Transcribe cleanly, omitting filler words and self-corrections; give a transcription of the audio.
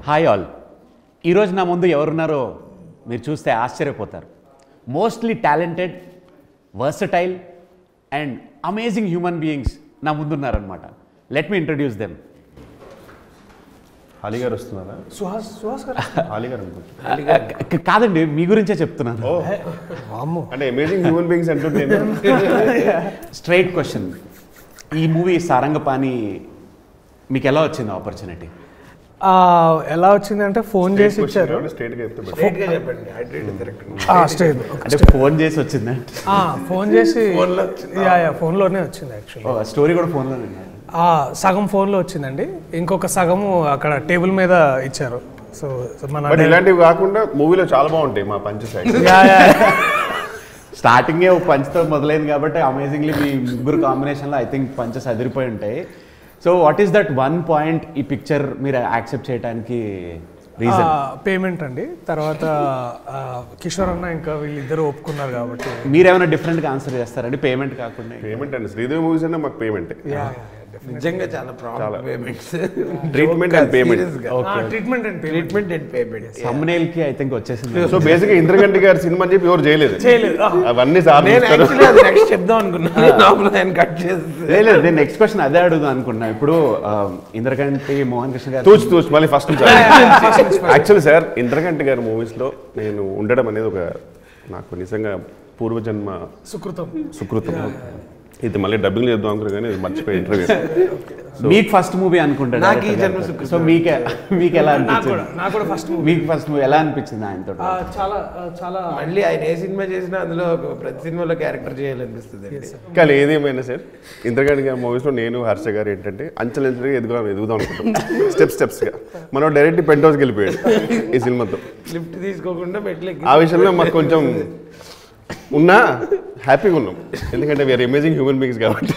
Hi all. ఈరోజు నా ముందు ఎవరున్నారో మీరు చూస్తే ఆశ్చర్యపోతారు. Mostly talented, versatile and amazing human beings నా ముందున్నారనమాట. Let me introduce them. Ali garu వస్తున్నారా? సుహాస్ గారు అలీ గారు అనుకుంటున్నాను. కాదండి, మీ గురించే చెప్తున్నాను. అంటే అమేజింగ్ హ్యూమన్ బీయింగ్స్ అంటుంటే స్ట్రైట్ క్వశ్చన్, ఈ మూవీ సారంగపాణి మీకు ఎలా వచ్చింది ఆపర్చునిటీ? ఎలా వచ్చిందంటే ఫోన్ చేసి ఇచ్చారు. స్ట్రైట్గా చెప్తే స్ట్రైట్ అంటే ఫోన్ చేసి వచ్చిందా? ఫోన్ చేసి ఫోన్లోనే వచ్చింది యాక్చువల్లీ. స్టోరీ కూడా ఫోన్లోనే? సగం ఫోన్లో వచ్చిందండి, ఇంకొక సగము అక్కడ టేబుల్ మీద ఇచ్చారు. సో మన ఇలాంటివి కాకుండా మూవీలో చాలా బాగుంటాయి మా పంచెస్. స్టార్టింగే ఒక పంచ్తో మొదలైంది కాబట్టి అమేజింగ్లీ మీ ముగ్గురు కాంబినేషన్లో ఐ థింక్ పంచెస్ అదిరిపోయి ఉంటాయి. So what is that one point ఈ పిక్చర్ మీరు యాక్సెప్ట్ చేయడానికి రీజన్? పేమెంట్ అండి. తర్వాత కిషోర్ అన్న ఇంకా వీళ్ళిద్దరూ ఒప్పుకున్నారు కాబట్టి. మీరేమైనా డిఫరెంట్గా ఆన్సర్ చేస్తారండి పేమెంట్ కాకుండా? పేమెంట్ అండి, శ్రీదేవి మూవీస్ అంటే మాకు పేమెంట్ నిజంగా చాలా payments, treatment and payment. Treatment and payment thumbnail కి ఐ థింక్ వచ్చేసింది. సో బేసిక్ గా ఇంద్రగంటి గారి సినిమా అని చెప్పి ఎవరు చేయలేదు. అవన్నీ నెక్స్ట్ చెప్దాం అనుకున్నాను, కట్ చేసి లేదు. నేను నెక్స్ట్ క్వశ్చన్ అదే అడుగుదాం అనుకున్నా. ఇప్పుడు ఇంద్రగంటి మోహన్ కృష్ణ గారు తూచి మళ్ళీ ఫస్ట్ యాక్చువల్లీ సార్, ఇంద్రగంటి గారి మూవీస్ లో నేను ఉండడం అనేది ఒక నాకు నిజంగా పూర్వజన్మ సుకృతం. ఇది మళ్ళీ డబ్బింగ్ చేద్దాం అనుకున్నా కానీ మర్చిపోయి ఇంటర్వ్యూ. మీకు ఫస్ట్ మూవీ అనుకుంటా. సో మీకు ఎలా అనిపించింది? మీకు ఫస్ట్ మూవీ ఎలా అనిపించింది ఆయనతో? చాలా మళ్ళీ ఆయన ఏ సినిమా చేసినా అందులో ప్రతి సినిమాలో క్యారెక్టర్ చేయాలనిపిస్తుంది. కానీ ఏదేమైనా సార్, ఇంద్రగంటి గారి మూవీస్లో నేను హర్ష గారు ఏంటంటే అంచెలంచెలుగా ఎదుగుదాం అనుకుంటాం. స్టెప్స్గా మనం డైరెక్ట్ పెంట్ హౌస్కి వెళ్ళిపోయాడు ఈ సినిమాతో. లిఫ్ట్ తీసుకోకుండా ఆ విషయంలో మాకు కొంచెం ఉన్నా హ్యాపీగా ఉన్నాం, ఎందుకంటే వీఆర్ అమేజింగ్ హ్యూమన్ బీయింగ్స్ కాబట్టి.